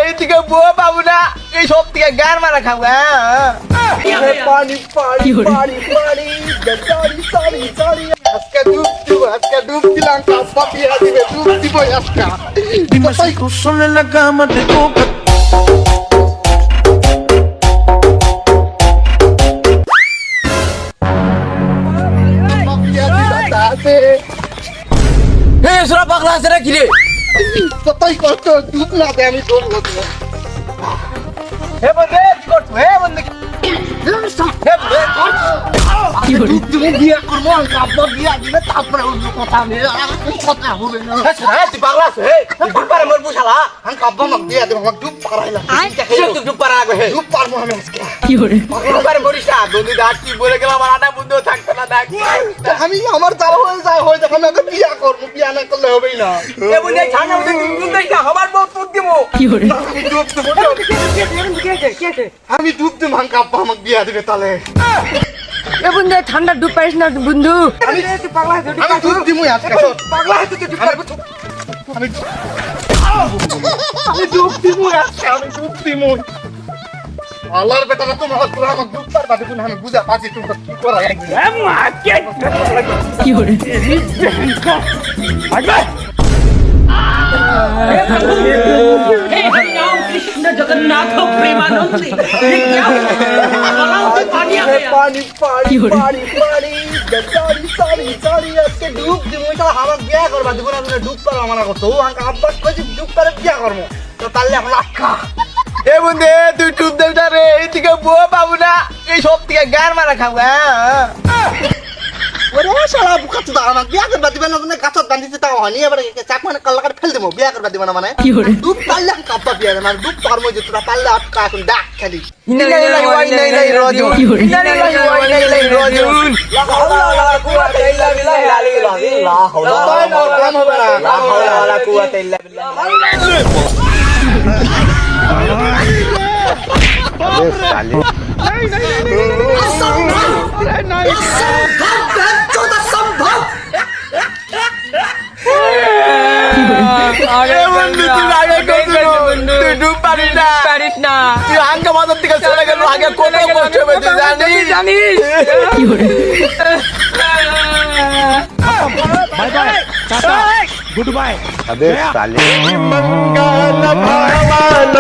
এইদিকে বউ পাবো না, এই সব থেকে গান মারা খাবো। পানি পানি পানি পানি আজকে ডুব দিলাম, কাপা দিয়ে দিবে, ডুব দিব আজকে। Dime si tú solo en la cama te toca. পাগলা আছে না কিরে? কতই কষ্ট, ডুব না দে, আমি ডুব করবো। হে বন্ধে কি করছো? হে বন্ধে বিয়ে করবো, কাপা দিয়ে দিবে, তারপরে অন্য কথা নেই, আর কথা হবে না। তুই পাগলা আছো? হে ডুব পারে মরবো শালা। আমি কাপা আমাকে দিয়ে দেবো, আমাকে ডুব পারাইলাম। তুই ডুব পারা লাগবে। হে ডুব পারবো আমি আজকে। ডুব পারে মরিস না। বন্ধু ডাক, তুই বলে গেলাম আমার আটা বন্ধু থাকতো না, ডাক। আমি আমার যাওয়া হয়ে যাবে, আমি ওকে বিয়ে করবো, বিয়ে না করলে হবেই না। এ বন্ধে ঠান্ডা মধ্যে তুই ডুব দিস না, আমার বউ তোর দিব। আমি ডুব দেবো, আমি ডুব দেবো, আমি কাপা আমাকে বিয়ে দিবে তাহলে। এ বন্ধু ঠান্ডা ডুব পারিস না বন্ধু। আমি ডুব দিব আজকে। পাগলা হইতে তুই ডুব পারবি? আমি ডুব দিব আজকে, আমি ডুব দিব। আল্লাহর বেটারা তোমার আমাকে ডুব পারবা দেখুন, আমি বুঝা পাচ্ছি তুমি কি করা। जगन्नाथ प्रेमानंद ये क्या पानी आ गया পানি পানি পানি পানি সরি আজকে ডুব দিব। এটা আমার বিয়ে করবা দিব না, তুমি ডুব পারবা মানা করছো। ও আঙ্কা আব্বাস কইছি ডুব পারে বিয়ে করবো, তো তাহলে আমার আক্কা। এ বন্ধে তুই ডুব দেবি না রে, এইদিকে বউ পাবো না, এই সব থেকে গান মারা খাবো। ওরে শালা বুকাচ্ছ দা, আমার বিয়ে করবা দিবে না, মানে গাছত বান্ধিতে তাও হয়নি, এবার চাক মানে কাল্লাকাট ফেল দেবো, বিয়ে করবা দিবে না মানে। ডুব পারলে আমি কাব্বা বিয়ে দেবো, মানে ডুব পারবো যে তোরা পারলে আটকা এখন ডাক খালি। ইন্নালিল্লাহি ওয়া ইন্না ইলাইহি রাজিউন। ইন্নালিল্লাহি ওয়া ইন্না ইলাইহি রাজিউন। লা হাওলা ওয়ালা কুওয়াতা ইল্লা বিল্লাহিল আলিয়্যিল আযীম। লা হাওলা কাম হবে না, লা হাওলা ওয়ালা কুওয়াতা ইল্লা বিল্লাহ। আরে বন্ধু তুই আগে তুই ডুব পারিস না, তুই আঙ্কা মাথার থেকে চলে গেল, আগে কত কষ্ট হবে তুই জানিস। Bye bye. Tata. Goodbye. अबे साले मंगल भगवान